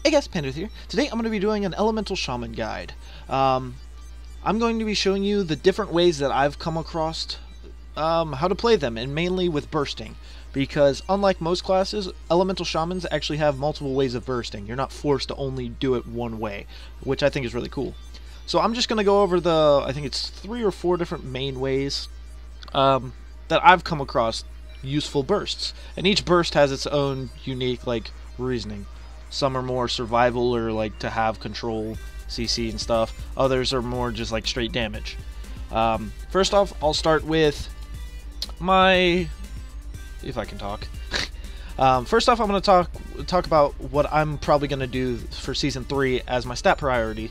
Hey guys, Panda here. Today I'm going to be doing an Elemental Shaman guide. I'm going to be showing you the different ways that I've come across how to play them, and mainly with bursting. Because unlike most classes, Elemental Shamans actually have multiple ways of bursting. You're not forced to only do it one way, which I think is really cool. So I'm just going to go over I think it's 3 or 4 different main ways that I've come across useful bursts. And each burst has its own unique reasoning. Some are more survival or to have control CC and stuff. Others are more just straight damage. First off, I'll start with if I can talk. First off, I'm going to talk about what I'm probably going to do for Season 3 as my stat priority.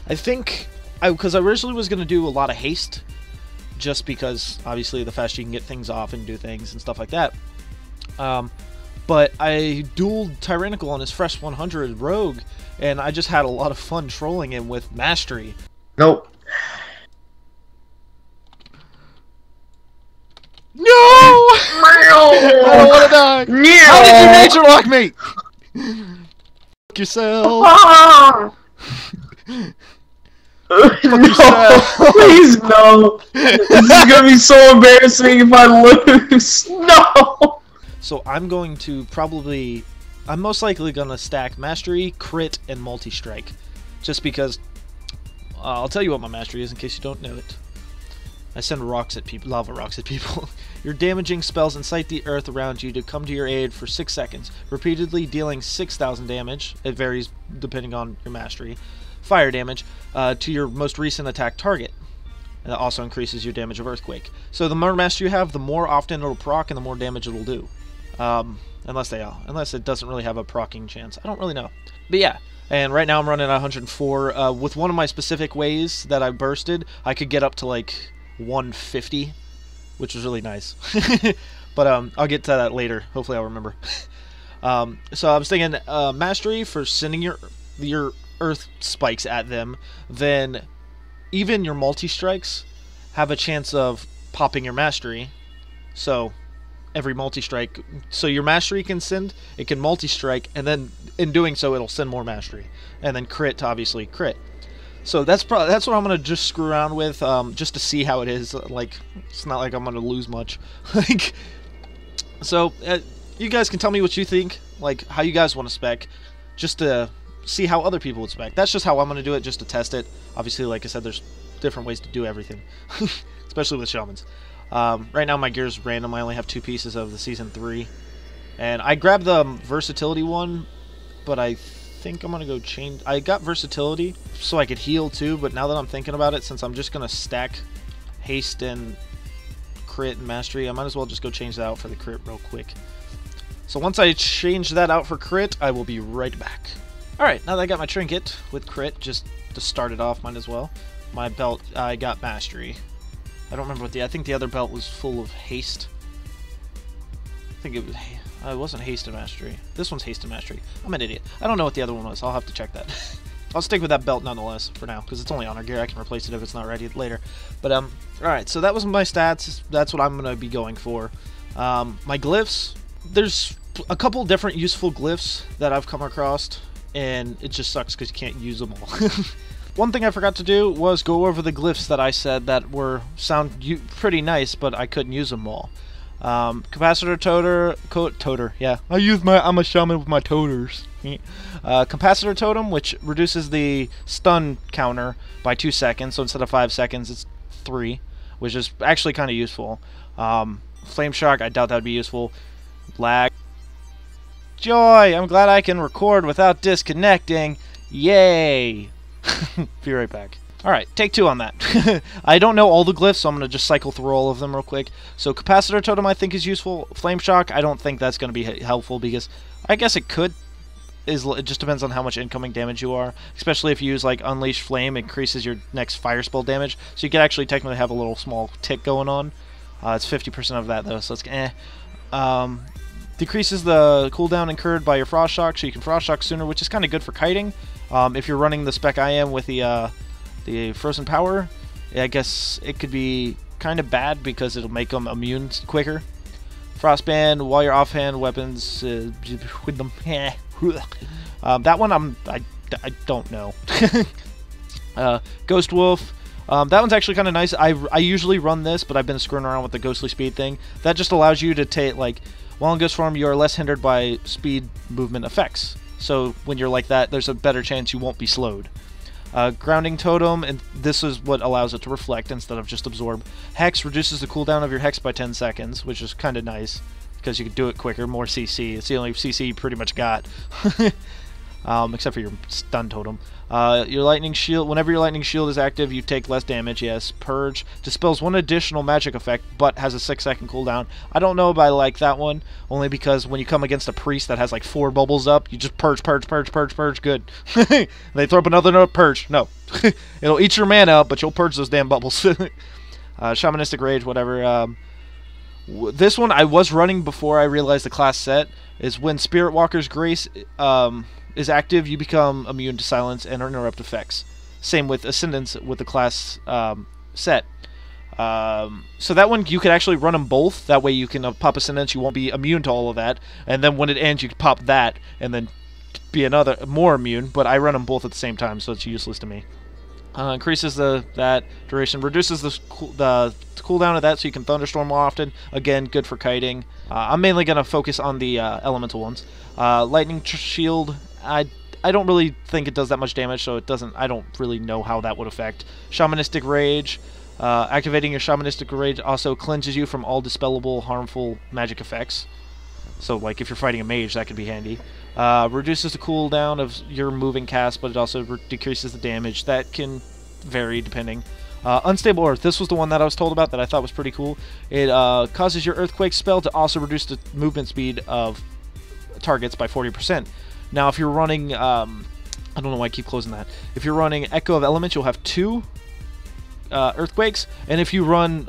I think, because I originally was going to do a lot of haste, just because, obviously, the faster you can get things off and do things and stuff like that. But I dueled Tyrannical on his Fresh 100 Rogue, and I just had a lot of fun trolling him with Mastery. Nope. No! I don't want to die! No! How did you nature lock me? Fuck yourself. No, please no. This is gonna be so embarrassing if I lose. No! So I'm going to I'm most likely going to stack Mastery, Crit, and Multi-Strike. Just because, I'll tell you what my Mastery is in case you don't know it. I send rocks at people, lava rocks at people. Your damaging spells incite the earth around you to come to your aid for 6 seconds, repeatedly dealing 6,000 damage, it varies depending on your Mastery, fire damage, to your most recent attack target. And that also increases your damage of Earthquake. So the more Mastery you have, the more often it'll proc and the more damage it'll do. Unless it doesn't really have a procking chance. I don't really know. But yeah, and right now I'm running at 104. With one of my specific ways that I bursted, I could get up to 150, which was really nice. But I'll get to that later. Hopefully I'll remember. So I was thinking Mastery for sending your Earth spikes at them, then even your multi-strikes have a chance of popping your Mastery. So every multi-strike, so your Mastery can send, it can multi-strike, and then in doing so it'll send more Mastery, and then crit to obviously crit. So that's what I'm gonna just screw around with, just to see how it is. It's not like I'm gonna lose much. So you guys can tell me what you think, how you guys want to spec, just to see how other people would spec. That's just how I'm gonna do it, just to test it. Obviously, like I said, there's different ways to do everything, especially with Shamans. Right now my gear's random. I only have 2 pieces of the Season 3. And I grabbed the versatility one, but I think I'm going to go change. I got versatility so I could heal too, but now that I'm thinking about it, since I'm just going to stack haste and crit and mastery, I might as well just go change that out for the crit real quick. So once I change that out for crit, I will be right back. Alright, now that I got my trinket with crit, just to start it off, might as well. My belt, I got mastery. I don't remember I think the other belt was full of haste. I think it wasn't haste and mastery. This one's haste and mastery. I'm an idiot. I don't know what the other one was. I'll have to check that. I'll stick with that belt nonetheless for now, because it's only honor gear. I can replace it if it's not ready later. But alright, so that was my stats. That's what I'm gonna be going for. My glyphs, there's a couple different useful glyphs that I've come across, and it just sucks because you can't use them all. One thing I forgot to do was go over the glyphs that I said that sound pretty nice, but I couldn't use them all. Capacitor Toter, yeah. I'm a shaman with my toters. Capacitor Totem, which reduces the stun counter by 2 seconds, so instead of 5 seconds, it's 3, which is actually kind of useful. Flame Shock, I doubt that would be useful. Lag. Joy! I'm glad I can record without disconnecting. Yay! Be right back. Alright, take 2 on that. I don't know all the glyphs, so I'm going to just cycle through all of them real quick. So Capacitor Totem I think is useful. Flame Shock, I don't think that's going to be helpful, because I guess it could. It just depends on how much incoming damage you are. Especially if you use Unleash Flame, it increases your next fire spell damage. So you could actually technically have a little small tick going on. It's 50% of that though, so it's decreases the cooldown incurred by your Frost Shock, so you can Frost Shock sooner, which is kind of good for kiting. If you're running the spec I am with the Frozen Power, I guess it could be kind of bad because it'll make them immune quicker. Frostband, while you're offhand weapons with them, That one I don't know. Ghost Wolf. That one's actually kind of nice. I usually run this, but I've been screwing around with the ghostly speed thing. That just allows you to take, like, while in ghost form, you are less hindered by speed movement effects. So when you're like that, there's a better chance you won't be slowed. Grounding Totem, and this is what allows it to reflect instead of just absorb. Hex reduces the cooldown of your Hex by 10 seconds, which is kind of nice, because you can do it quicker, more CC. It's the only CC you pretty much got. Except for your stun totem. Your lightning shield, whenever your lightning shield is active, you take less damage. Yes. Purge dispels one additional magic effect, but has a 6-second cooldown. I don't know if I like that one, only because when you come against a priest that has like 4 bubbles up, you just purge. Good. They throw up another purge. No, it'll eat your mana up, but you'll purge those damn bubbles. Shamanistic Rage, whatever. This one I was running before I realized the class set is when Spirit Walker's Grace is active, you become immune to silence and interrupt effects. Same with Ascendance with the class set. So that one, you could actually run them both. That way you can pop Ascendance, you won't be immune to all of that. And then when it ends, you can pop that and then be more immune. But I run them both at the same time, so it's useless to me. Increases that duration, reduces the cooldown of that, so you can Thunderstorm more often. Again, good for kiting. I'm mainly going to focus on the elemental ones. Lightning Shield, I don't really think it does that much damage, so it doesn't. I don't really know how that would affect. Shamanistic Rage, activating your Shamanistic Rage also cleanses you from all dispellable harmful magic effects. So, like, if you're fighting a mage, that could be handy. Reduces the cooldown of your moving cast, but it also decreases the damage. That can vary depending. Unstable Earth. This was the one that I was told about that I thought was pretty cool. It causes your Earthquake spell to also reduce the movement speed of targets by 40%. Now, if you're running... I don't know why I keep closing that. If you're running Echo of Elements, you'll have 2 Earthquakes. And if you run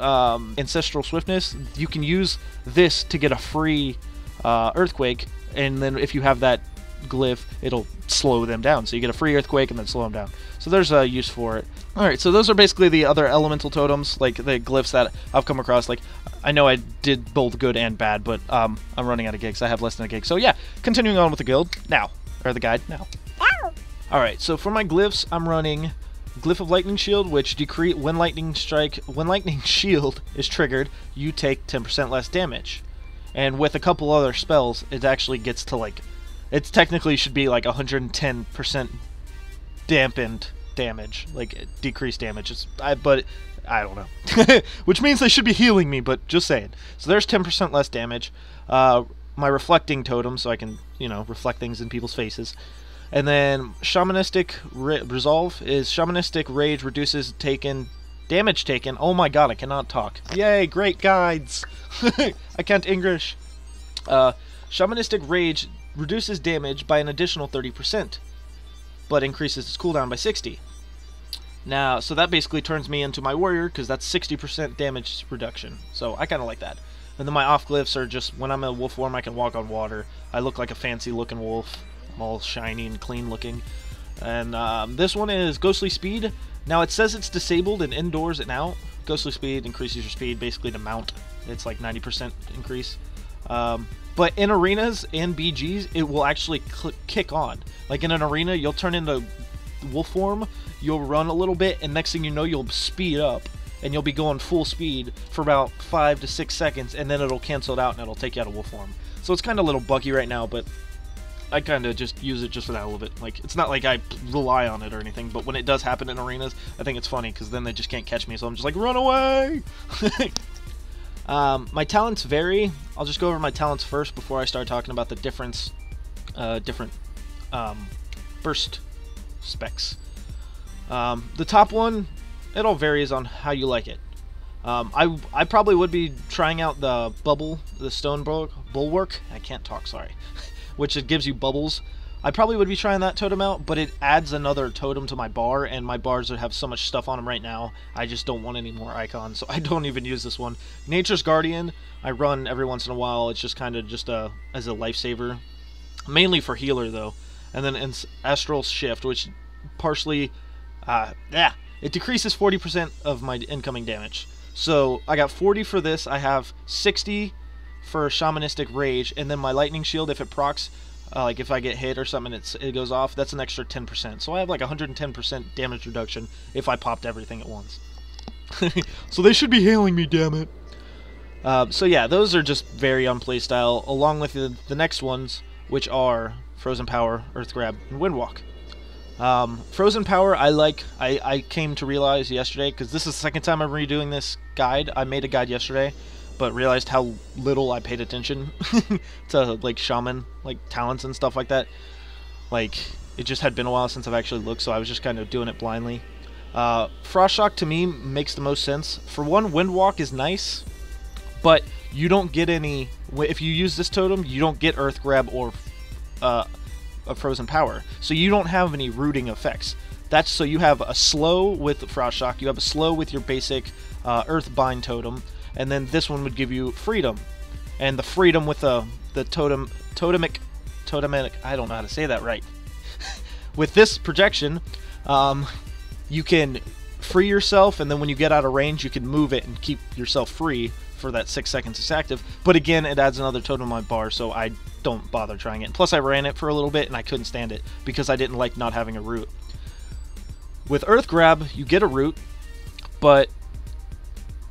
Ancestral Swiftness, you can use this to get a free Earthquake. And then if you have that glyph, it'll slow them down. So you get a free Earthquake and then slow them down. So there's a use for it. Alright, so those are basically the other elemental totems, like the glyphs that I've come across. Like, I know I did both good and bad, but I'm running out of gigs. I have less than a gig. So yeah, continuing on with the guild now. Or the guide now. Alright, so for my glyphs, I'm running Glyph of Lightning Shield, which decrease when Lightning Shield is triggered, you take 10% less damage. And with a couple other spells, it actually gets to, like, it technically should be like 110% dampened damage, like decreased damage. But I don't know, which means they should be healing me. But just saying. So there's 10% less damage. My reflecting totem, so I can, you know, reflect things in people's faces. And then Shamanistic Resolve is Shamanistic Rage reduces damage taken. Oh my god, I cannot talk. Yay, great guides. I can't English. Shamanistic Rage reduces damage by an additional 30%, but increases its cooldown by 60. Now, so that basically turns me into my warrior, because that's 60% damage reduction. So I kind of like that. And then my off glyphs are just, when I'm in wolf form, I can walk on water. I look like a fancy looking wolf. I'm all shiny and clean looking. And this one is Ghostly Speed. Now it says it's disabled in indoors and out. Ghostly Speed increases your speed basically to mount. It's like 90% increase. But in arenas and BGs, it will actually kick on. Like in an arena, you'll turn into wolf form, you'll run a little bit, and next thing you know, you'll speed up. And you'll be going full speed for about 5 to 6 seconds, and then it'll cancel it out and it'll take you out of wolf form. So it's kind of a little buggy right now, but I kind of just use it just for that a little bit. Like, it's not like I rely on it or anything, but when it does happen in arenas, I think it's funny, because then they just can't catch me, so I'm just like, run away! My talents vary. I'll just go over my talents first before I start talking about the different burst specs. The top one, it all varies on how you like it. I probably would be trying out the stone bulwark. I can't talk, sorry. Which it gives you bubbles. I probably would be trying that totem out, but it adds another totem to my bar, and my bars have so much stuff on them right now, I just don't want any more icons, so I don't even use this one. Nature's Guardian, I run every once in a while. It's just kind of just as a lifesaver. Mainly for healer, though. And then Ancestral Shift, which partially... it decreases 40% of my incoming damage. So I got 40 for this. I have 60 for Shamanistic Rage, and then my Lightning Shield, if it procs, like if I get hit or something, it goes off. That's an extra 10%. So I have like 110% damage reduction if I popped everything at once. So they should be healing me, damn it. So yeah, those are just very unplaystyle, along with the next ones, which are Frozen Power, Earth Grab, and Windwalk. Frozen Power, I came to realize yesterday, because this is the second time I'm redoing this guide. I made a guide yesterday, but realized how little I paid attention to, like, shaman, like, talents and stuff like that. Like, it just had been a while since I've actually looked, so I was just kind of doing it blindly. Frost Shock, to me, makes the most sense. For one, Windwalk is nice, but you don't get any... If you use this totem, you don't get Earth Grab or a Frozen Power, so you don't have any rooting effects. That's so you have a slow with Frost Shock, you have a slow with your basic Earth Bind totem, and then this one would give you freedom, and the freedom with the totemic, I don't know how to say that right. With this projection, you can free yourself, and then when you get out of range, you can move it and keep yourself free for that 6 seconds it's active. But again, it adds another totem on my bar, so I don't bother trying it. Plus, I ran it for a little bit, and I couldn't stand it because I didn't like not having a root. With Earth Grab, you get a root, but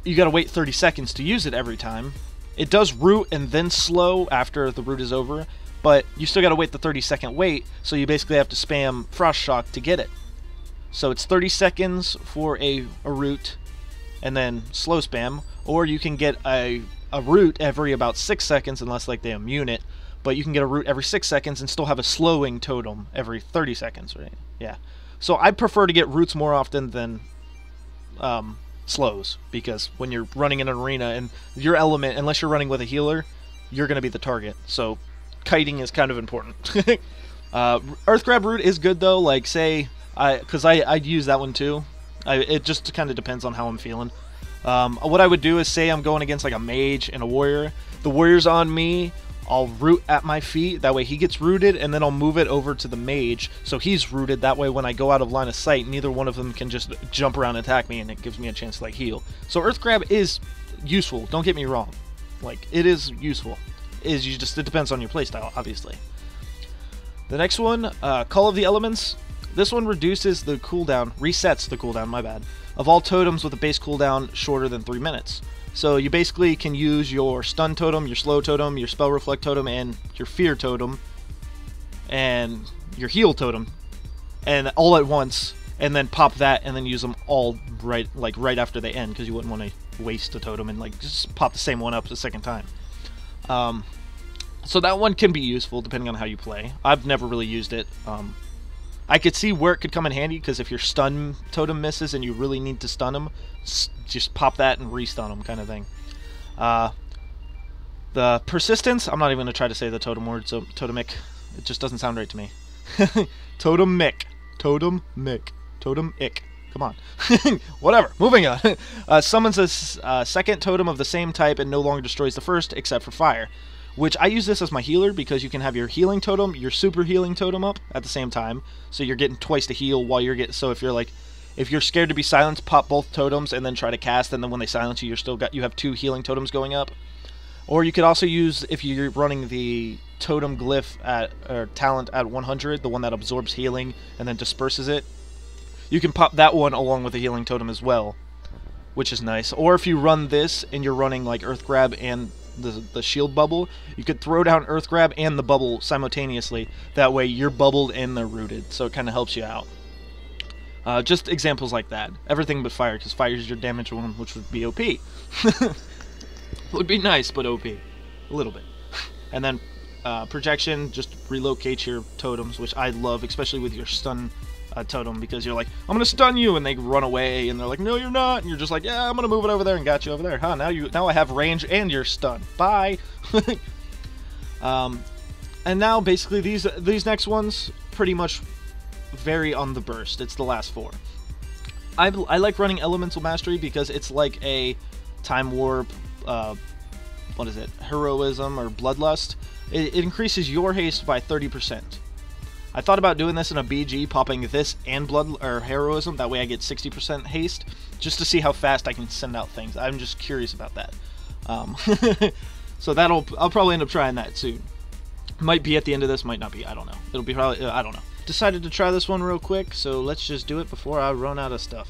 you gotta wait 30 seconds to use it every time. It does root and then slow after the root is over, but you still gotta wait the 30-second wait, so you basically have to spam Frost Shock to get it. So it's 30 seconds for a root, and then slow spam, or you can get a root every about 6 seconds, unless like they immune it, but you can get a root every 6 seconds and still have a slowing totem every 30 seconds, right? Yeah. So I prefer to get roots more often than slows, because when you're running in an arena and your element, unless you're running with a healer, you're going to be the target. So kiting is kind of important. Earth Grab root is good though, like say, because I'd use that one too. It just kind of depends on how I'm feeling. What I would do is say I'm going against like a mage and a warrior. The warrior's on me, I'll root at my feet, that way he gets rooted, and then I'll move it over to the mage, so he's rooted, that way when I go out of line of sight, neither one of them can just jump around and attack me, and it gives me a chance to like heal. So Earth Grab is useful, don't get me wrong. Like, it is useful. It depends on your playstyle, obviously. The next one, Call of the Elements. This one reduces the cooldown, resets the cooldown, my bad, of all totems with a base cooldown shorter than 3 minutes. So you basically can use your stun totem, your slow totem, your spell reflect totem, and your fear totem, and your heal totem, and all at once, and then pop that, and then use them all right after they end, because you wouldn't want to waste a totem and like just pop the same one up the second time. So that one can be useful depending on how you play. I've never really used it. I could see where it could come in handy, because if your stun totem misses and you really need to stun them, just pop that and re-stun them, kind of thing. The persistence, I'm not even going to try to say the totem word, so totemic, it just doesn't sound right to me. Totemic. Totemic. Totemic. Come on. Whatever, moving on. Summons a second totem of the same type and no longer destroys the first, except for fire. Which I use this as my healer, because you can have your healing totem, your super healing totem up at the same time, so you're getting twice the heal while you're getting. So if you're scared to be silenced, pop both totems and then try to cast, and then when they silence you, you have 2 healing totems going up. Or you could also use, if you're running the totem glyph or talent at 100, the one that absorbs healing and then disperses it, you can pop that one along with the healing totem as well, which is nice. Or if you run this and you're running like Earth Grab and the shield bubble, you could throw down Earth Grab and the bubble simultaneously. That way you're bubbled and they're rooted, so it kind of helps you out. Just examples like that. Everything but fire, because fire is your damage one, which would be OP. Would be nice, but OP. A little bit. And then projection, just relocate your totems, which I love, especially with your stun totem, because you're like, I'm gonna stun you, and they run away, and they're like, no, you're not, and you're just like, yeah, I'm gonna move it over there and got you over there. Huh? Now I have range and you're stunned. Bye. And now basically these next ones pretty much vary on the burst. It's the last 4. I like running Elemental Mastery because it's like a Time Warp, what is it, Heroism or Bloodlust. It increases your haste by 30%. I thought about doing this in a BG, popping this and Heroism, that way I get 60% haste, just to see how fast I can send out things. I'm just curious about that. So I'll probably end up trying that soon. Might be at the end of this, might not be. I don't know. It'll be probably, I don't know. Decided to try this one real quick, so let's just do it before I run out of stuff.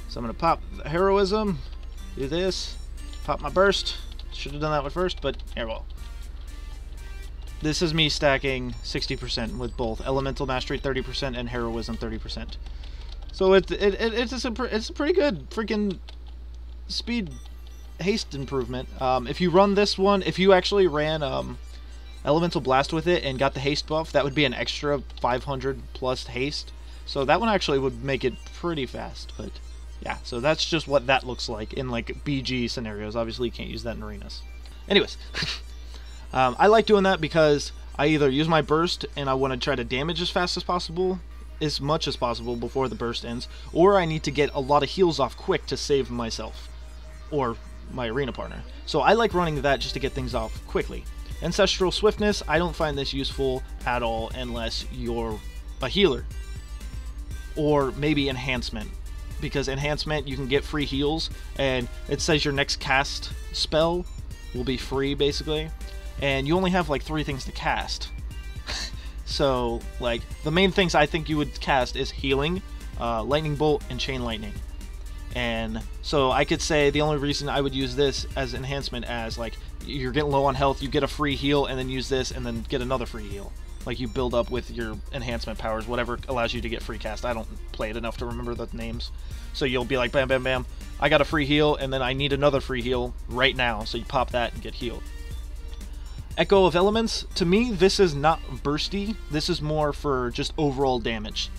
So I'm going to pop the Heroism, do this, pop my Burst. Should have done that one first, but here, well. This is me stacking 60% with both Elemental Mastery 30% and Heroism 30%. So it's a pretty good freaking speed haste improvement. If you run this one, if you actually ran Elemental Blast with it and got the haste buff, that would be an extra 500 plus haste. So that one actually would make it pretty fast, but yeah, so that's just what that looks like in like BG scenarios. Obviously you can't use that in arenas. Anyways, I like doing that because I either use my burst and I want to try to damage as fast as possible, as much as possible before the burst ends, or I need to get a lot of heals off quick to save myself or my arena partner. So I like running that just to get things off quickly. Ancestral Swiftness, I don't find this useful at all unless you're a healer. Or maybe Enhancement. Because Enhancement, you can get free heals, and it says your next cast spell will be free, basically. And you only have like 3 things to cast. So, like, the main things I think you would cast is Healing, Lightning Bolt, and Chain Lightning. And so I could say the only reason I would use this as Enhancement as, like, you're getting low on health, you get a free heal, and then use this, and then get another free heal. Like, you build up with your enhancement powers, whatever allows you to get free cast. I don't play it enough to remember the names. So you'll be like, bam, bam, bam, I got a free heal, and then I need another free heal right now. So you pop that and get healed. Echo of Elements, to me, this is not bursty. This is more for just overall damage.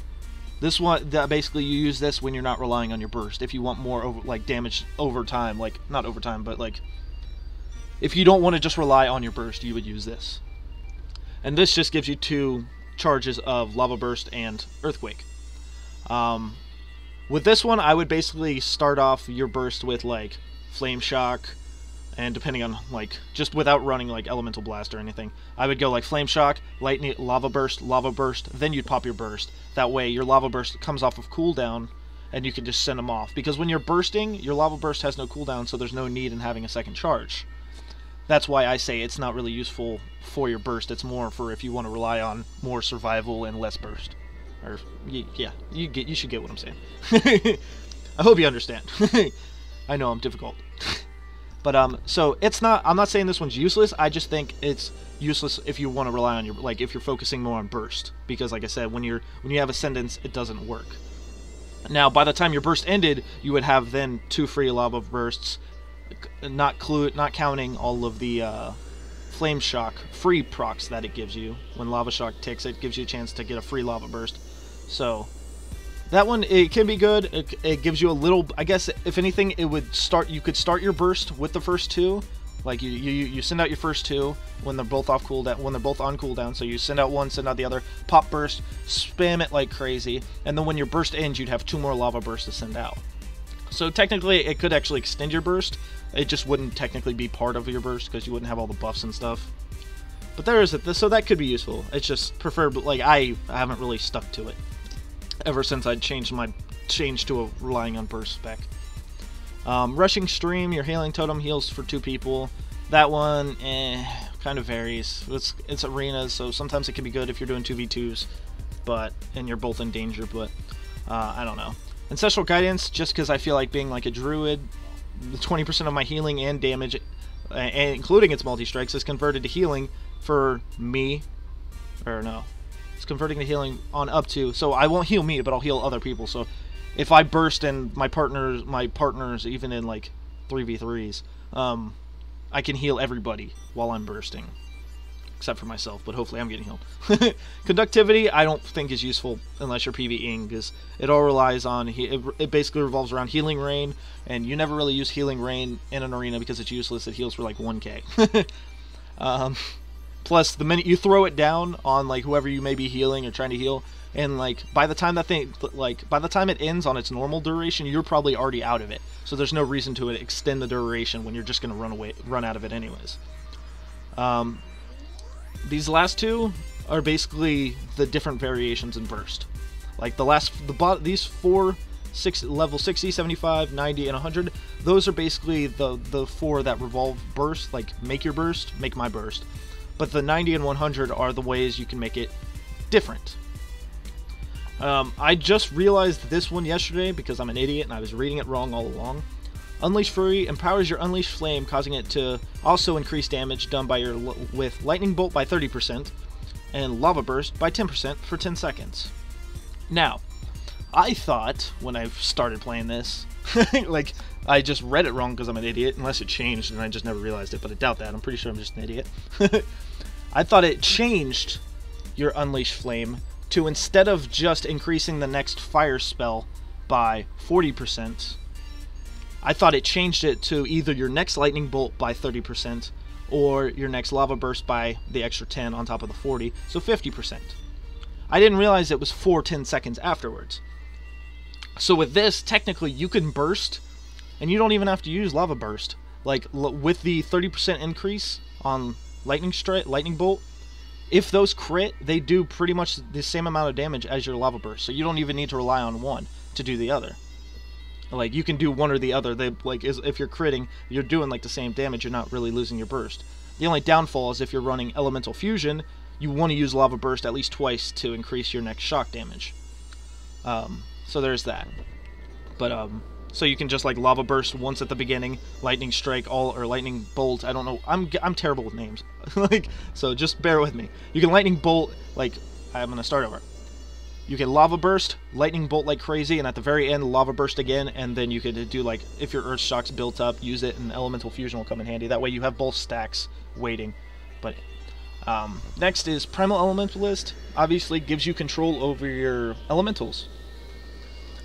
This one, basically you use this when you're not relying on your burst. If you want more like damage over time, like, not over time, but like, if you don't want to just rely on your burst, you would use this. And this just gives you 2 charges of Lava Burst and Earthquake. With this one, I would basically start off your burst with, like, Flame Shock, and depending on, like, just without running, like, Elemental Blast or anything, I would go, like, Flame Shock, Lightning, Lava Burst, then you'd pop your Burst. That way, your Lava Burst comes off of cooldown, and you can just send them off. Because when you're bursting, your Lava Burst has no cooldown, so there's no need in having a second charge. That's why I say it's not really useful for your burst. It's more for if you want to rely on more survival and less burst. Or, yeah, you should get what I'm saying. I hope you understand. I know I'm difficult. But, so it's not, I'm not saying this one's useless. I just think it's useless if you want to rely on your, like, if you're focusing more on burst. Because, like I said, when you have Ascendance, it doesn't work. Now, by the time your burst ended, you would have then 2 free lava bursts, not counting all of the Flame Shock free procs that it gives you. When Lava Shock ticks, it gives you a chance to get a free lava burst. So that one, it can be good. It gives you a little, I guess, if anything, it would start, you could start your burst with the first 2. Like you send out your first 2 when they're both off cooldown, when they're both on cooldown. So you send out one, send out the other, pop burst, spam it like crazy, and then when your burst ends, you'd have 2 more lava bursts to send out. So technically, it could actually extend your burst. It just wouldn't technically be part of your burst because you wouldn't have all the buffs and stuff. But there is it. So that could be useful. It's just preferred, like, I haven't really stuck to it ever since I changed to a relying on burst spec. Rushing Stream, your healing totem heals for 2 people. That one, kind of varies. It's arenas, so sometimes it can be good if you're doing 2v2s, and you're both in danger. But I don't know. Ancestral Guidance, just because I feel like being like a druid, 20% of my healing and damage, including its multi-strikes, is converted to healing for me. Or no, it's converting to healing on up to, so I won't heal me, but I'll heal other people. So if I burst and my partners, even in like 3v3s, I can heal everybody while I'm bursting. Except for myself, but hopefully I'm getting healed. Conductivity, I don't think is useful unless you're PvEing, because it all relies on, it basically revolves around Healing Rain, and you never really use Healing Rain in an arena because it's useless. It heals for like 1k. Plus, the minute you throw it down on like whoever you may be healing or trying to heal, and like by the time by the time it ends on its normal duration, you're probably already out of it. So there's no reason to extend the duration when you're just going to run out of it anyways. These last 2 are basically the different variations in burst. Like these 4, level 60, 75, 90, and 100, those are basically the 4 that revolve burst, like make your burst, make my burst. but the 90 and 100 are the ways you can make it different. I just realized this one yesterday because I'm an idiot and I was reading it wrong all along. Unleash Fury empowers your Unleashed Flame, causing it to also increase damage done by with Lightning Bolt by 30% and Lava Burst by 10% for 10 seconds. Now, I thought when I started playing this, like, I just read it wrong because I'm an idiot, unless it changed and I just never realized it, but I doubt that. I'm pretty sure I'm just an idiot. I thought it changed your Unleashed Flame to, instead of just increasing the next fire spell by 40%, I thought it changed it to either your next Lightning Bolt by 30% or your next Lava Burst by the extra 10 on top of the 40, so 50%. I didn't realize it was for 10 seconds afterwards. So with this, technically, you can burst, and you don't even have to use Lava Burst. Like, with the 30% increase on Lightning Bolt, if those crit, they do pretty much the same amount of damage as your Lava Burst, so you don't even need to rely on one to do the other. Like, you can do one or the other. They, like, if you're critting, you're doing, like, the same damage. You're not really losing your burst. The only downfall is if you're running Elemental Fusion, you want to use Lava Burst at least twice to increase your next shock damage. So there's that. But, so you can just, like, Lava Burst once at the beginning, Lightning Strike, or Lightning Bolt. I don't know. I'm terrible with names. Like, so just bear with me. You can Lightning Bolt, like, I'm going to start over. You can Lava Burst, Lightning Bolt like crazy, and at the very end, Lava Burst again, and then you could do, like, if your Earth Shock's built up, use it, and Elemental Fusion will come in handy. That way you have both stacks waiting. But, next is Primal Elementalist. Obviously gives you control over your elementals.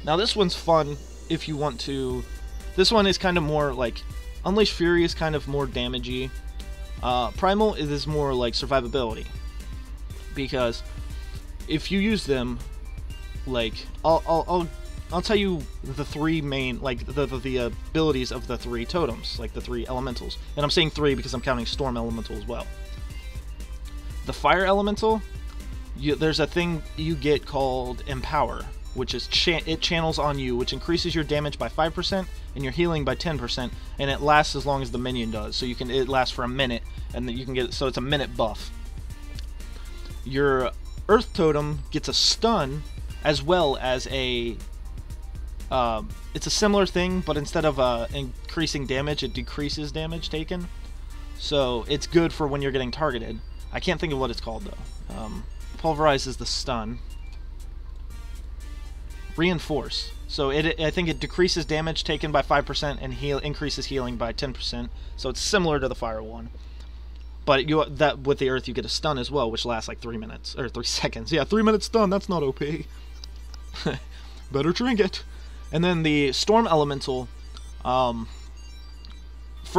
Now this one's fun if you want to... This one is kind of more, like, Unleash Fury is kind of more damagey. Primal is more, like, survivability. Because if you use them, like, I'll tell you the three main, like, the abilities of the three totems, like the three elementals. And I'm saying three because I'm counting Storm Elemental as well. The Fire Elemental, there's a thing you get called Empower, which is it channels on you, which increases your damage by 5% and your healing by 10%, and it lasts as long as the minion does. So it lasts for a minute, and then you can get, so it's a minute buff. Your Earth Totem gets a stun, as well as a, it's a similar thing, but instead of increasing damage, it decreases damage taken. So it's good for when you're getting targeted. I can't think of what it's called, though. Pulverize is the stun. Reinforce. So I think it decreases damage taken by 5% and increases healing by 10%. So it's similar to the Fire one. But with the Earth, you get a stun as well, which lasts like 3 minutes, or 3 seconds. Yeah, 3-minute stun, that's not OP. Better drink it. And then the Storm Elemental, for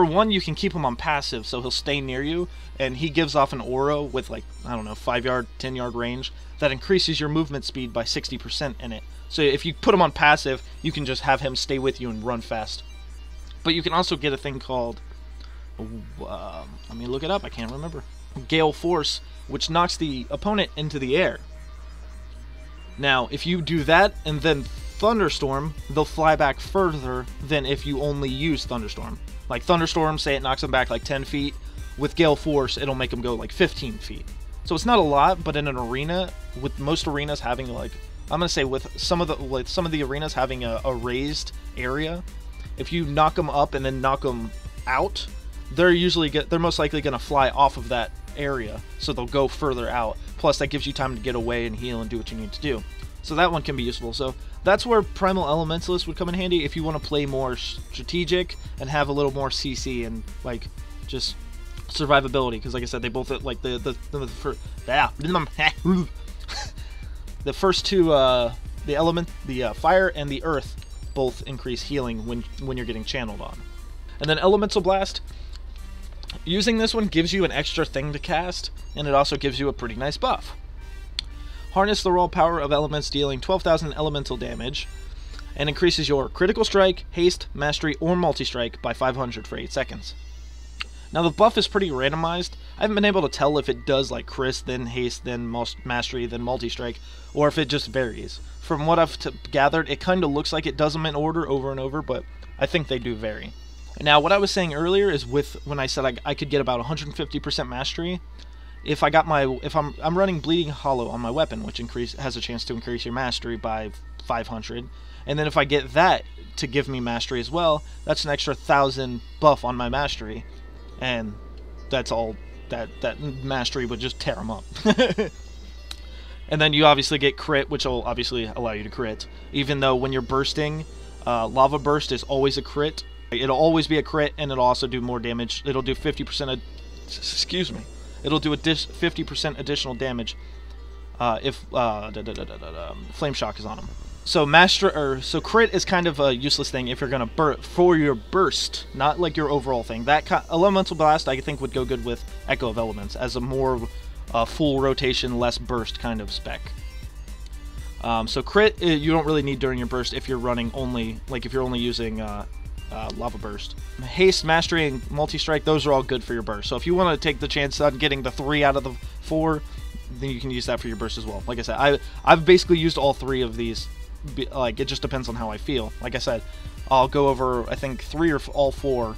one, you can keep him on passive, so he'll stay near you, and he gives off an aura with, like, I don't know, 5-yard, 10-yard range that increases your movement speed by 60% in it. So if you put him on passive, you can just have him stay with you and run fast. But you can also get a thing called... let me look it up, I can't remember. Gale Force, which knocks the opponent into the air. Now, if you do that and then Thunderstorm, they'll fly back further than if you only use Thunderstorm. Like Thunderstorm, say it knocks them back like 10 feet. With Gale Force, it'll make them go like 15 feet. So it's not a lot, but in an arena, with most arenas having, like, I'm gonna say with some of the arenas having a raised area, if you knock them up and then knock them out, they're most likely gonna fly off of that area, so they'll go further out. Plus, that gives you time to get away and heal and do what you need to do. So that one can be useful. So that's where Primal Elementalist would come in handy if you want to play more strategic and have a little more CC and, like, just survivability. Because, like I said, they both, like, the first two, the fire and the earth, both increase healing when you're getting channeled on. And then Elemental Blast, using this one gives you an extra thing to cast, and it also gives you a pretty nice buff. Harness the raw power of elements, dealing 12,000 elemental damage, and increases your critical strike, haste, mastery, or multi-strike by 500 for 8 seconds. Now the buff is pretty randomized. I haven't been able to tell if it does like Chris, then haste, then mastery, then multi-strike, or if it just varies. From what I've gathered, it kind of looks like it does them in order over and over, but I think they do vary. Now, what I was saying earlier is when I said I could get about 150% mastery, if I'm running Bleeding Hollow on my weapon, which has a chance to increase your mastery by 500, and then if I get that to give me mastery as well, that's an extra 1,000 buff on my mastery, and that's all. That mastery would just tear them up. And then you obviously get crit, which will obviously allow you to crit, even though when you're bursting, Lava Burst is always a crit. It'll always be a crit, and it'll also do more damage. It'll do 50%. Excuse me. It'll do 50% additional damage if Flame Shock is on them. So crit is kind of a useless thing if you're gonna for your burst, not like your overall thing. Elemental Blast I think would go good with Echo of Elements as a more full rotation, less burst kind of spec. So crit you don't really need during your burst if you're running only if you're only using Lava Burst. Haste, Mastery, and Multi-Strike, those are all good for your burst. So if you want to take the chance on getting the 3 out of the 4, then you can use that for your burst as well. Like I said, I've basically used all 3 of these. Like, it just depends on how I feel. Like I said, I'll go over, I think, 3 or all 4.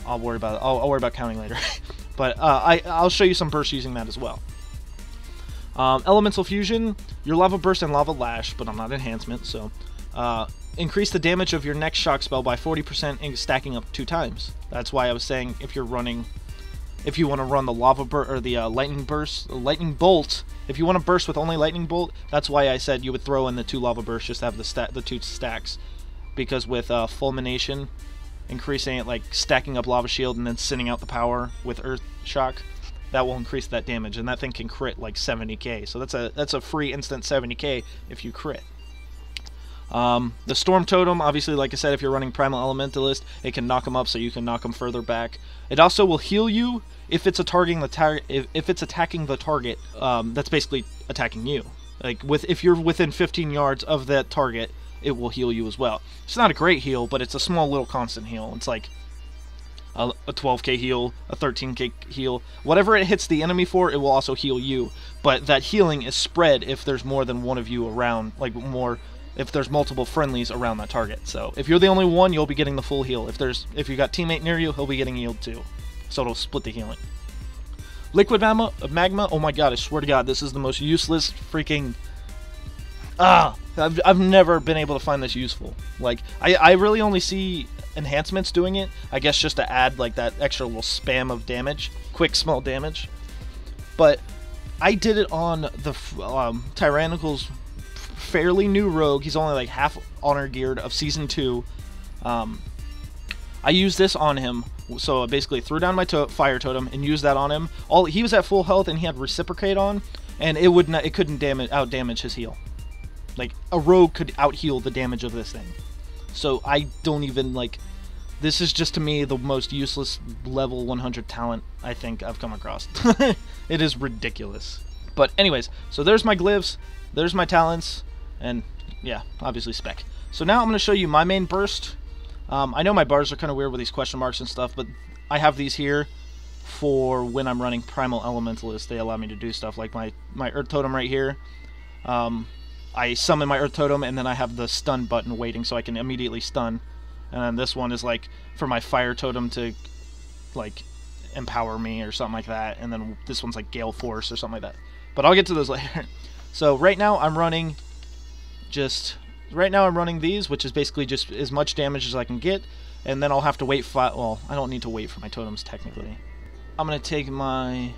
I'll worry about counting later. But I'll show you some bursts using that as well. Elemental Fusion, your Lava Burst and Lava Lash, but I'm not enhancement, so increase the damage of your next shock spell by 40% and stacking up 2 times. That's why I was saying if you want to run the Lava Burst or the Lightning Bolt. If you want to burst with only Lightning Bolt, that's why I said you would throw in the 2 Lava Bursts just to have the 2 stacks. Because with Fulmination, increasing it, like stacking up Lava Shield and then sending out the power with Earth Shock, that will increase that damage, and that thing can crit like 70k. So that's a free instant 70k if you crit. The Storm Totem, obviously, like I said, if you're running Primal Elementalist, it can knock them up, so you can knock them further back. It also will heal you if it's attacking the target. That's basically attacking you. Like if you're within 15 yards of that target, it will heal you as well. It's not a great heal, but it's a small little constant heal. It's like a 12k heal, a 13k heal. Whatever it hits the enemy for, it will also heal you. But that healing is spread if there's more than one of you around, if there's multiple friendlies around that target. So if you're the only one, you'll be getting the full heal. If you got teammate near you, he'll be getting healed too. So it'll split the healing. Liquid Magma, oh my god, I swear to god, this is the most useless freaking... I've never been able to find this useful. Like, I really only see enhancements doing it, I guess just to add like that extra little spam of damage, quick small damage. But I did it on the Tyrannical's fairly new rogue. He's only like half honor geared of season 2. I used this on him, so I basically threw down my fire totem and used that on him. He was at full health and he had reciprocate on, and it couldn't out damage his heal. Like, a rogue could out heal the damage of this thing. So I don't even like. This is just to me the most useless level 100 talent I think I've come across. It is ridiculous. But anyways, so there's my glyphs, there's my talents, and yeah, obviously spec. So now I'm going to show you my main burst. I know my bars are kind of weird with these question marks and stuff, but I have these here for when I'm running Primal Elementalist. They allow me to do stuff like my Earth Totem right here. I summon my Earth Totem, and then I have the stun button waiting so I can immediately stun. And then this one is like for my Fire Totem to like empower me or something like that. And then this one's like Gale Force or something like that. But I'll get to those later. So right now I'm running these, which is basically just as much damage as I can get, and then I'll have to wait well, I don't need to wait for my totems technically. I'm going to take my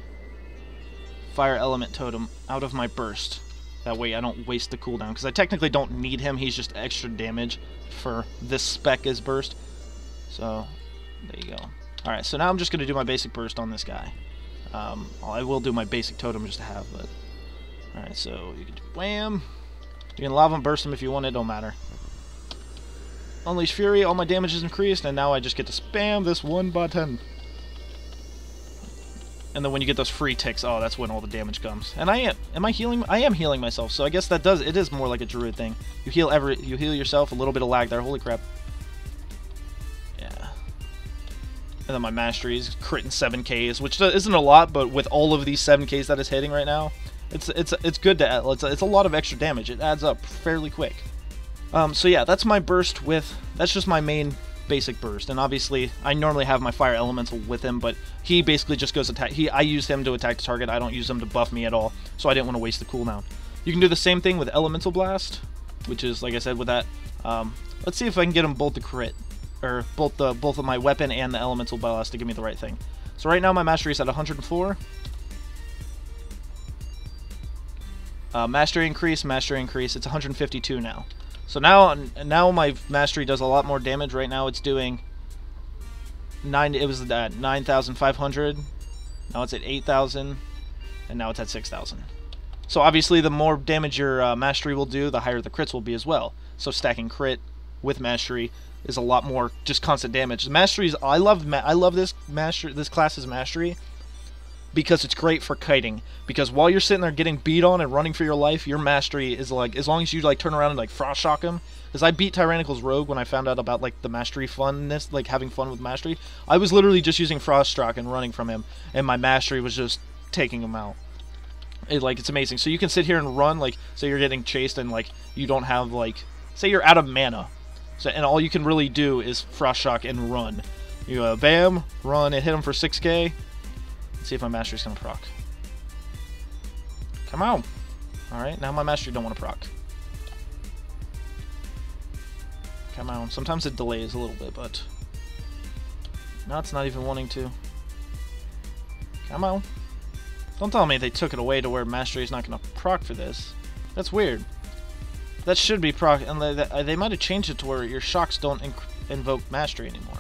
Fire Element Totem out of my burst. That way I don't waste the cooldown, because I technically don't need him, he's just extra damage for this spec as burst. So, there you go. Alright, so now I'm just going to do my basic burst on this guy. I will do my basic totem just to have, but... Alright, so you can do wham! You can lava and burst him if you want, it don't matter. Unleash Fury, all my damage is increased, and now I just get to spam this one button. And then when you get those free ticks, oh, that's when all the damage comes. And am I healing? I am healing myself, so I guess it is more like a druid thing. You heal yourself, a little bit of lag there, holy crap. Yeah. And then my mastery is critting 7Ks, which isn't a lot, but with all of these 7Ks that it's hitting right now, it's good to add. It's a lot of extra damage. It adds up fairly quick. So yeah, that's my burst with, that's just my main basic burst. And obviously, I normally have my Fire Elemental with him, but he basically just goes attack. I use him to attack the target. I don't use him to buff me at all, so I didn't want to waste the cooldown. You can do the same thing with Elemental Blast, which is, like I said, with that. Let's see if I can get them both to crit, or both of my weapon and the Elemental Blast to give me the right thing. So right now my mastery is at 104. Mastery increase, it's 152 now. So now my mastery does a lot more damage. Right now it's doing it was at 9,500. Now it's at 8,000, and now it's at 6,000. So obviously the more damage your mastery will do, the higher the crits will be as well. So stacking crit with mastery is a lot more just constant damage. The masteries, I love this class's mastery because it's great for kiting. Because while you're sitting there getting beat on and running for your life, your mastery is like, as long as you like turn around and like frost shock him. Because I beat Tyrannical's Rogue when I found out about like the mastery funness, like having fun with mastery. I was literally just using frost shock and running from him, and my mastery was just taking him out. It's amazing. So you can sit here and run, like, say you're getting chased and like you don't have, like, say you're out of mana. So, and all you can really do is frost shock and run. You bam, run, and hit him for 6k. Let's see if my mastery's gonna proc. Come on. Alright, now my mastery don't want to proc. Come on. Sometimes it delays a little bit, but now it's not even wanting to. Come on. Don't tell me they took it away to where mastery is not gonna proc for this. That's weird. That should be proc, and they might have changed it to where your shocks don't invoke mastery anymore.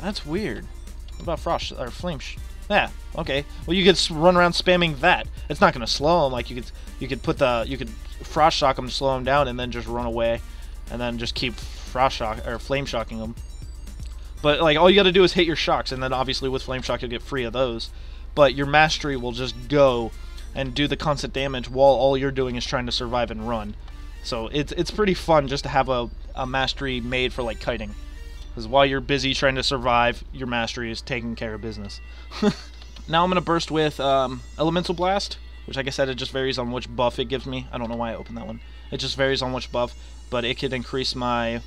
That's weird. What about frost or flame? Yeah, okay. Well, you could run around spamming that. It's not gonna slow him. Like you could frost shock him to slow him down, and then just run away, and then just keep frost shock or flame shocking him. But like all you got to do is hit your shocks, and then obviously with flame shock you'll get free of those. But your mastery will just go and do the constant damage while all you're doing is trying to survive and run. So it's pretty fun just to have a mastery made for like kiting. Because while you're busy trying to survive, your mastery is taking care of business. Now I'm going to burst with Elemental Blast, which like I said, it just varies on which buff it gives me. I don't know why I opened that one. It just varies on which buff, but it could increase my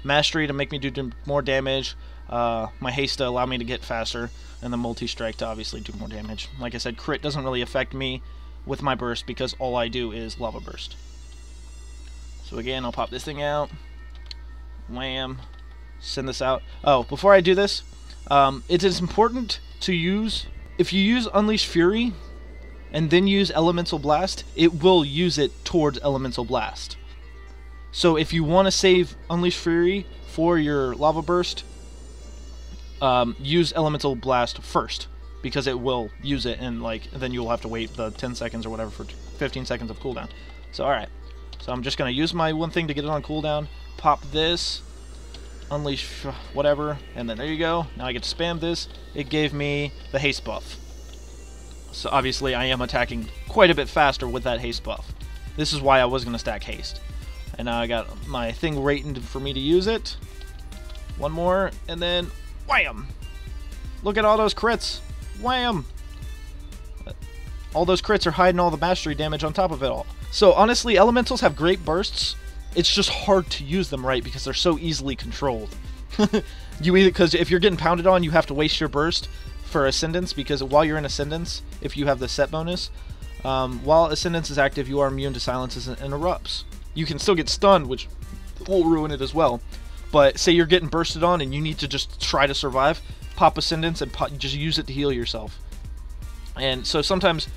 mastery to make me do more damage, my haste to allow me to get faster, and the multi-strike to obviously do more damage. Like I said, crit doesn't really affect me with my burst because all I do is lava burst. So again, I'll pop this thing out. Wham. Send this out. Oh, before I do this, it is important to use, if you use Unleash Fury and then use Elemental Blast, it will use it towards Elemental Blast. So if you want to save Unleash Fury for your lava burst, use Elemental Blast first, because it will use it, and like then you'll have to wait the 10 seconds or whatever for 15 seconds of cooldown. So alright, so I'm just gonna use my one thing to get it on cooldown, pop this, unleash whatever, and then there you go. Now I get to spam this. It gave me the haste buff. So obviously I am attacking quite a bit faster with that haste buff. This is why I was gonna stack haste. And now I got my thing rated for me to use it. One more, and then wham! Look at all those crits. Wham! All those crits are hiding all the mastery damage on top of it all. So honestly, elementals have great bursts. It's just hard to use them right because they're so easily controlled. Because if you're getting pounded on, you have to waste your burst for Ascendance, because while you're in Ascendance, if you have the set bonus, while Ascendance is active, you are immune to silences and erupts. You can still get stunned, which will ruin it as well. But say you're getting bursted on and you need to just try to survive, pop Ascendance and just use it to heal yourself. And so sometimes,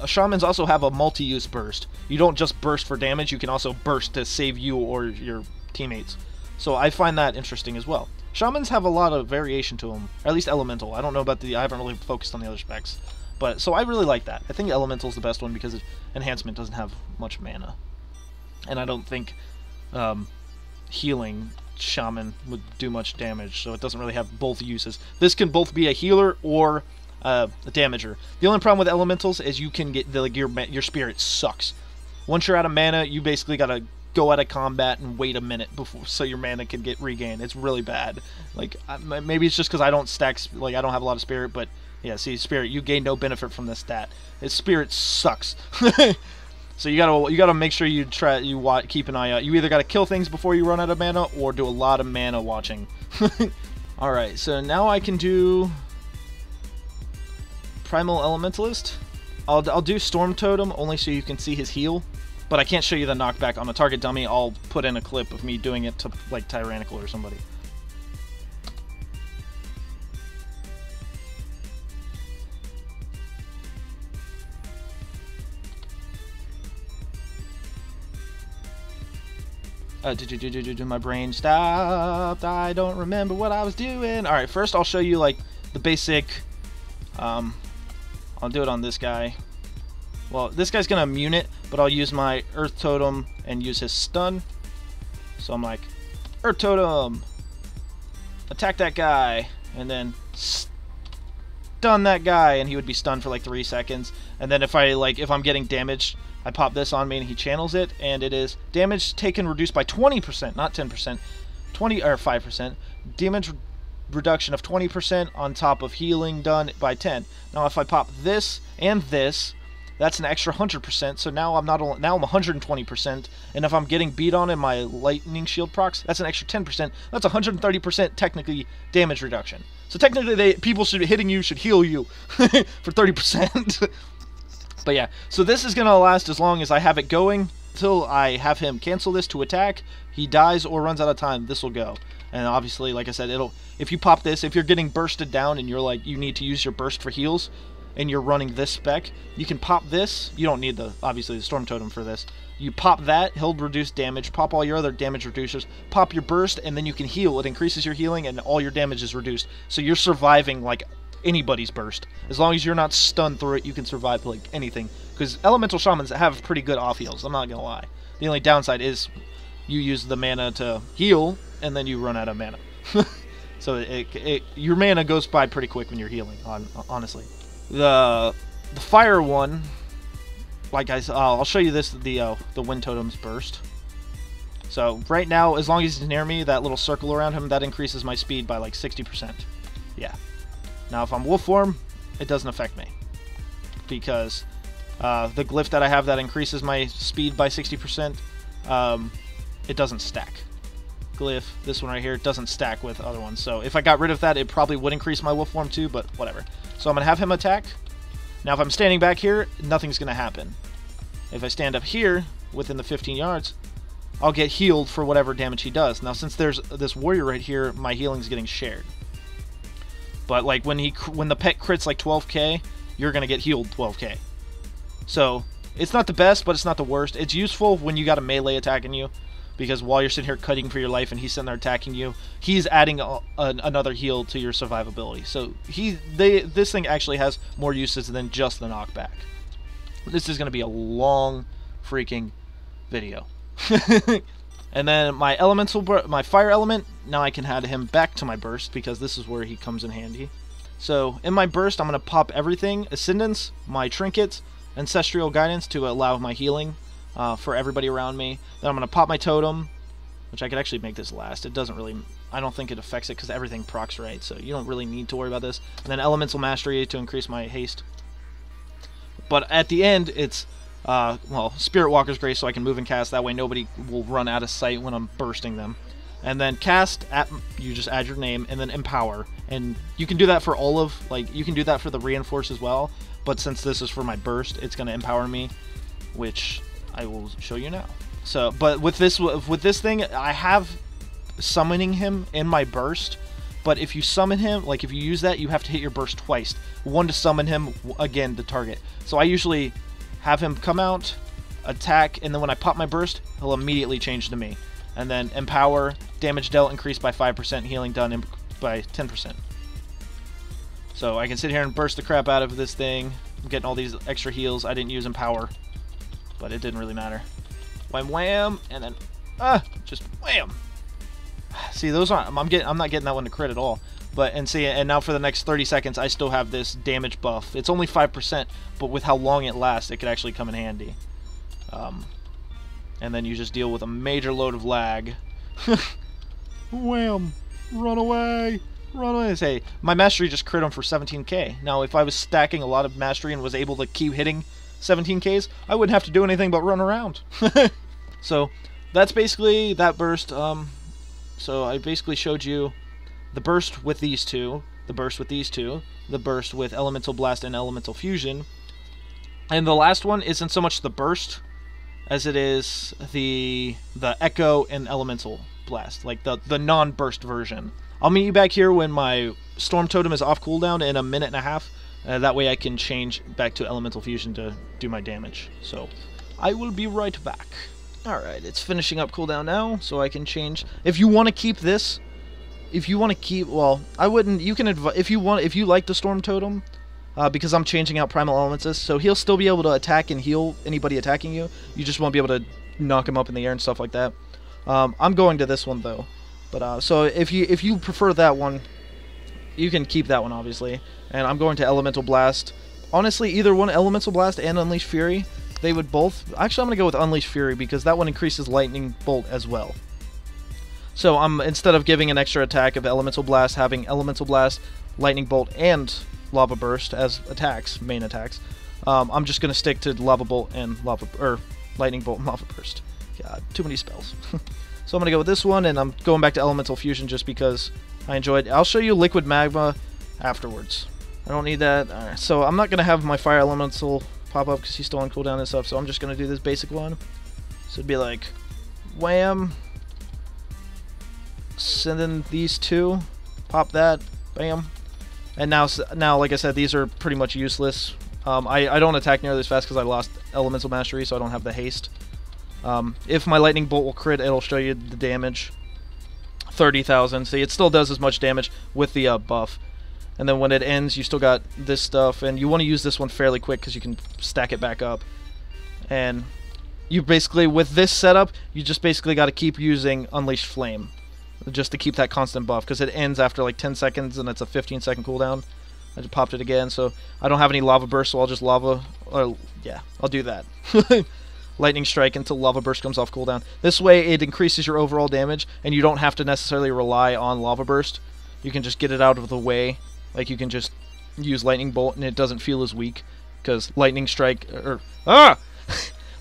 shamans also have a multi-use burst. You don't just burst for damage, you can also burst to save you or your teammates. So I find that interesting as well. Shamans have a lot of variation to them, or at least elemental. I don't know about I haven't really focused on the other specs. But, so I really like that. I think elemental's the best one because enhancement doesn't have much mana. And I don't think healing shaman would do much damage, so it doesn't really have both uses. This can both be a healer or a damager. The only problem with elementals is you can get your spirit sucks. Once you're out of mana, you basically gotta go out of combat and wait a minute before so your mana can get regained. It's really bad. Like maybe it's just because I don't stack, like I don't have a lot of spirit, but yeah, see, spirit, you gain no benefit from this stat. His spirit sucks. So you gotta make sure you keep an eye out. You either gotta kill things before you run out of mana, or do a lot of mana watching. All right, so now I can do Primal Elementalist. I'll do Storm Totem only so you can see his heal, but I can't show you the knockback on a target dummy. I'll put in a clip of me doing it to like Tyrannical or somebody. My brain stopped. I don't remember what I was doing. All right, first I'll show you like the basic. I'll do it on this guy. Well, this guy's gonna immune it, but I'll use my Earth Totem and use his stun. So I'm like, Earth Totem, attack that guy, and then stun that guy, and he would be stunned for like 3 seconds. And then if I'm getting damaged, I pop this on me and he channels it, and it is damage taken reduced by 20%, not 10%, 5%. Damage reduction of 20% on top of healing done by 10. Now if I pop this and this, that's an extra 100%. So now I'm 120%, and if I'm getting beat on in my lightning shield procs, that's an extra 10%. That's 130% technically damage reduction. So technically, people hitting you should heal you for 30%. But yeah, so this is gonna last as long as I have it going till I have him cancel this to attack. He dies or runs out of time. This will go. And obviously, like I said, if you pop this, if you're getting bursted down and you're like, you need to use your burst for heals, and you're running this spec, you can pop this. You don't need obviously the Storm Totem for this. You pop that, he'll reduce damage. Pop all your other damage reducers. Pop your burst, and then you can heal. It increases your healing, and all your damage is reduced. So you're surviving like anybody's burst. As long as you're not stunned through it, you can survive like anything. Because Elemental Shamans have pretty good off heals, I'm not gonna lie. The only downside is you use the mana to heal, and then you run out of mana. So your mana goes by pretty quick when you're healing, honestly. The fire one, like I'll show you this, the Wind Totem's burst. So right now, as long as he's near me, that little circle around him, that increases my speed by like 60%. Yeah. Now if I'm wolf form, it doesn't affect me, because the glyph that I have that increases my speed by 60%, it doesn't stack. Glyph, this one right here, doesn't stack with other ones. So if I got rid of that, it probably would increase my wolf form too, but whatever. So I'm going to have him attack. Now if I'm standing back here, nothing's going to happen. If I stand up here, within the 15 yards, I'll get healed for whatever damage he does. Now since there's this warrior right here, my healing's getting shared. But like when the pet crits like 12k, you're going to get healed 12k. So it's not the best, but it's not the worst. It's useful when you got a melee attacking you, because while you're sitting here cutting for your life and he's sitting there attacking you, he's adding another heal to your survivability. So this thing actually has more uses than just the knockback. This is going to be a long freaking video. And then my fire element, now I can add him back to my burst, because this is where he comes in handy. So in my burst, I'm going to pop everything: Ascendance, my trinkets, Ancestral Guidance to allow my healing for everybody around me. Then I'm going to pop my Totem, which I could actually make this last. It doesn't really, I don't think it affects it because everything procs right, so you don't really need to worry about this. And then Elemental Mastery to increase my haste. But at the end, it's, well, Spirit Walker's Grace, so I can move and cast. That way nobody will run out of sight when I'm bursting them. And then cast, you just add your name, and then Empower. And you can do that for all of, like, you can do that for the Reinforce as well. But since this is for my burst, it's going to empower me, which I will show you now. So, but with this thing, I have summoning him in my burst. But if you summon him, like if you use that, you have to hit your burst twice. One to summon him, again to target. So I usually have him come out, attack, and then when I pop my burst, he'll immediately change to me. And then Empower, damage dealt increased by 5%, healing done by 10%. So I can sit here and burst the crap out of this thing. I'm getting all these extra heals. I didn't use Empower, but it didn't really matter. Wham wham, and then just wham. See, those aren't. I'm not getting that one to crit at all. But and now for the next 30 seconds, I still have this damage buff. It's only 5%, but with how long it lasts, it could actually come in handy. And then you just deal with a major load of lag. Wham! Run away! Run away! Say, my mastery just crit him for 17k. Now, if I was stacking a lot of mastery and was able to keep hitting 17Ks, I wouldn't have to do anything but run around. So that's basically that burst. So I basically showed you the burst with these two, the burst with these two, the burst with Elemental Blast and Elemental Fusion. And the last one isn't so much the burst as it is the Echo and Elemental Blast, like the non-burst version. I'll meet you back here when my Storm Totem is off cooldown in a minute and a half. That way I can change back to Elemental Fusion to do my damage. So I will be right back. Alright, it's finishing up cooldown now, so I can change. If you want to keep this, well, I wouldn't, you can if you like the Storm Totem, because I'm changing out Primal Elements, so he'll still be able to attack and heal anybody attacking you. You just won't be able to knock him up in the air and stuff like that. I'm going to this one though, but so if you prefer that one, you can keep that one obviously. And I'm going to Elemental Blast. Honestly, either one, Elemental Blast and Unleash Fury, they would both. Actually, I'm gonna go with Unleash Fury because that one increases Lightning Bolt as well. So I'm instead of giving an extra attack of Elemental Blast, having Elemental Blast, Lightning Bolt, and Lava Burst as attacks, main attacks. I'm just gonna stick to Lava Bolt and Lightning Bolt and Lava Burst. God, too many spells. So I'm gonna go with this one, and I'm going back to Elemental Fusion just because I enjoyed. I'll show you Liquid Magma afterwards. I don't need that. Alright, so I'm not gonna have my Fire Elemental pop up because he's still on cooldown and stuff. So I'm just gonna do this basic one. So it'd be like, wham. Send in these two, pop that, bam. And now, like I said, these are pretty much useless. I don't attack nearly as fast because I lost Elemental Mastery, so I don't have the haste. If my Lightning Bolt will crit, it'll show you the damage. 30,000. See, it still does as much damage with the buff. And then when it ends, you still got this stuff, and you want to use this one fairly quick because you can stack it back up. And you basically, with this setup, you just basically got to keep using Unleashed Flame just to keep that constant buff, because it ends after like 10 seconds and it's a 15-second cooldown. I just popped it again, so I don't have any Lava Burst, so I'll just yeah, I'll do that. Lightning Strike until Lava Burst comes off cooldown. This way it increases your overall damage, and you don't have to necessarily rely on Lava Burst. You can just get it out of the way. Like, you can just use Lightning Bolt, and it doesn't feel as weak, because Lightning Strike,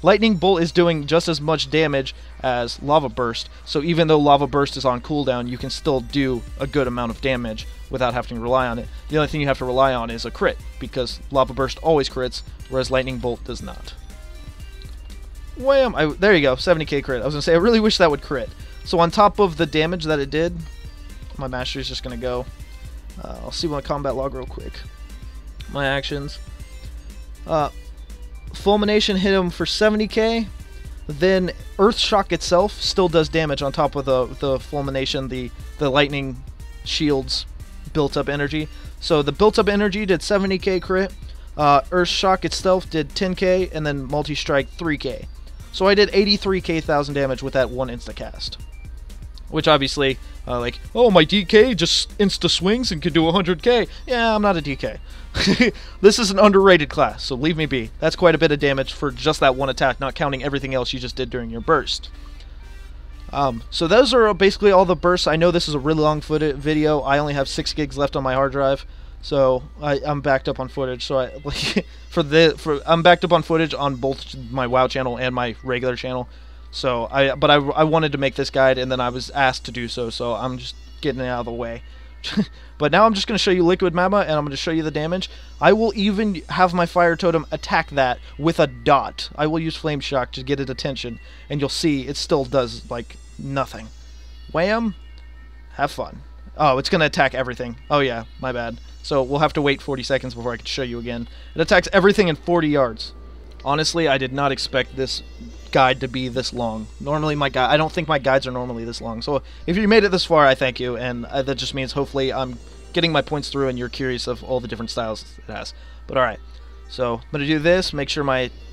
Lightning Bolt is doing just as much damage as Lava Burst, so even though Lava Burst is on cooldown, you can still do a good amount of damage without having to rely on it. The only thing you have to rely on is a crit, because Lava Burst always crits, whereas Lightning Bolt does not. Wham! There you go, 70k crit. I was going to say, I really wish that would crit. So on top of the damage that it did, my Mastery is just going to go. I'll see my combat log real quick. My actions. Fulmination hit him for 70k. Then Earth Shock itself still does damage on top of the Fulmination, the lightning shields built up energy. So the built up energy did 70k crit. Earth Shock itself did 10k, and then Multi-Strike 3k. So I did 83k thousand damage with that one insta-cast. Which obviously, like, oh, my DK just insta-swings and can do 100k. Yeah, I'm not a DK. This is an underrated class, so leave me be. That's quite a bit of damage for just that one attack, not counting everything else you just did during your burst. So those are basically all the bursts. I know this is a really long video. I only have 6 gigs left on my hard drive, so I'm backed up on footage. So I'm backed up on footage on both my WoW channel and my regular channel. So I wanted to make this guide, and then I was asked to do so, so I'm just getting it out of the way. But now I'm just going to show you Liquid Magma, and I'm going to show you the damage. I will even have my Fire Totem attack that with a dot. I will use Flame Shock to get it attention, and you'll see it still does, like, nothing. Wham! Have fun. Oh, it's going to attack everything. Oh yeah, my bad. So we'll have to wait 40 seconds before I can show you again. It attacks everything in 40 yards. Honestly, I did not expect this guide to be this long. Normally I don't think my guides are normally this long. So if you made it this far, I thank you, and that just means hopefully I'm getting my points through and you're curious of all the different styles it has. But alright, so I'm going to do this, make sure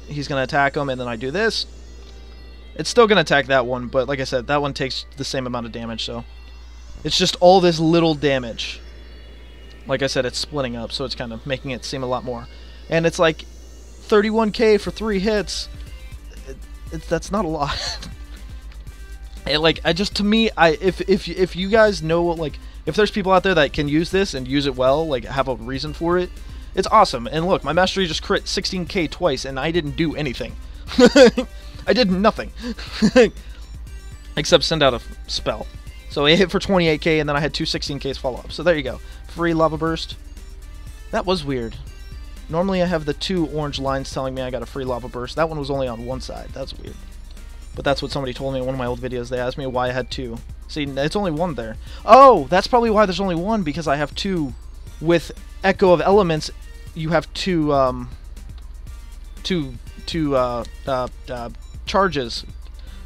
he's going to attack him, and then I do this. It's still going to attack that one, but like I said, that one takes the same amount of damage, so it's just all this little damage. Like I said, it's splitting up, so it's kind of making it seem a lot more. And it's like 31k for 3 hits. That's not a lot. And like, to me, if you guys know, like, if there's people out there that can use this and use it well, like, have a reason for it, It's awesome. And look, my mastery just crit 16k twice, and I didn't do anything. I did nothing. Except send out a spell. So it hit for 28k, and then I had two 16ks follow up. So there you go. Free lava burst. That was weird. Normally I have the two orange lines telling me I got a free lava burst. That one was only on one side. That's weird. But that's what somebody told me in one of my old videos. They asked me why I had two. See, it's only one there. Oh, that's probably why there's only one, because I have two. With Echo of Elements, you have two charges.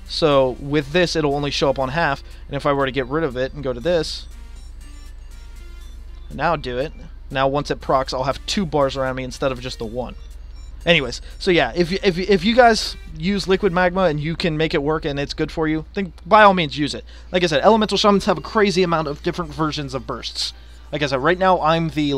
So with this, it'll only show up on half. And if I were to get rid of it and go to this, now do it. Now once it procs, I'll have 2 bars around me instead of just the 1. Anyways, so yeah, if you guys use liquid magma and you can make it work and it's good for you, then by all means use it. Like I said, Elemental Shamans have a crazy amount of different versions of bursts. Like I said, right now I'm the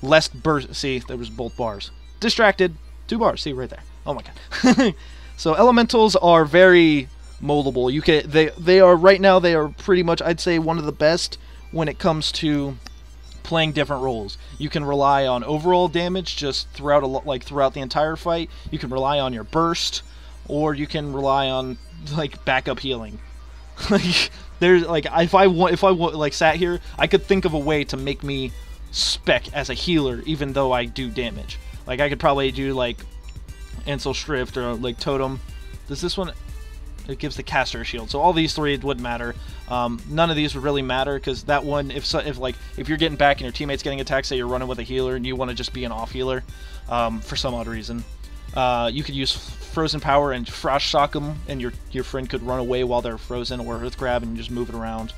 less burst. See, there was both bars. Distracted, 2 bars. See right there. Oh my god. So elementals are very moldable. You can they are right now, they are pretty much, I'd say, one of the best when it comes to playing different roles. You can rely on overall damage just throughout throughout the entire fight. You can rely on your burst, or you can rely on backup healing. There's if I sat here, I could think of a way to make me spec as a healer even though I do damage. I could probably do Ancestral Shift or Totem. Does this one? It gives the caster a shield. So all these 3 wouldn't matter. None of these would really matter because that one, if you're getting back and your teammate's getting attacked, say you're running with a healer and you want to just be an off healer, for some odd reason, you could use Frozen Power and Frost Shock them, and your friend could run away while they're frozen, or Earth Grab and just move it around.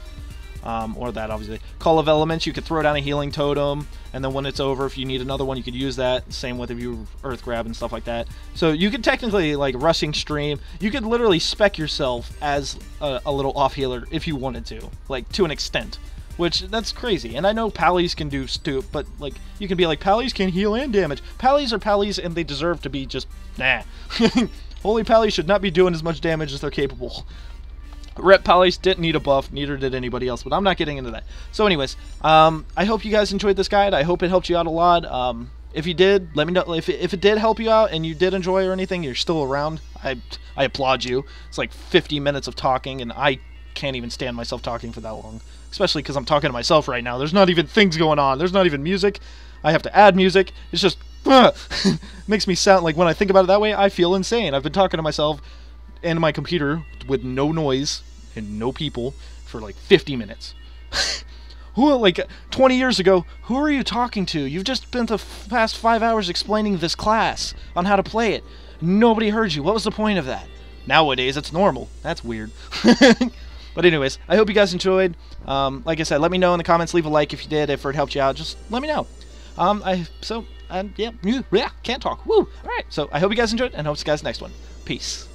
Or that, obviously. Call of Elements, you could throw down a healing totem, and then when it's over, if you need another one, you could use that. Same with if you Earth Grab and stuff like that. So you could technically, Rushing Stream, you could literally spec yourself as a little off healer if you wanted to an extent. Which, that's crazy. And I know Pallies can do but you can be Pallies can heal and damage. Pallies are Pallies, and they deserve to be just, nah. Holy Pallies should not be doing as much damage as they're capable. Rep Pallies didn't need a buff, neither did anybody else, but I'm not getting into that. So anyways, I hope you guys enjoyed this guide. I hope it helped you out a lot. If you did, let me know. If it did help you out and you did enjoy or anything, you're still around, I applaud you. It's 50 minutes of talking, and I can't even stand myself talking for that long. Especially because I'm talking to myself right now. There's not even things going on. There's not even music. I have to add music. It's just, makes me sound when I think about it that way, I feel insane. I've been talking to myself and my computer with no noise and no people for 50 minutes. Who, 20 years ago, who are you talking to? You've just spent the past 5 hours explaining this class on how to play it. Nobody heard you. What was the point of that? Nowadays, it's normal. That's weird. But anyways, I hope you guys enjoyed. Like I said, let me know in the comments. Leave a like if you did. If it helped you out, just let me know. Yeah, can't talk. Woo! Alright, so I hope you guys enjoyed, and hope to see you guys next one. Peace.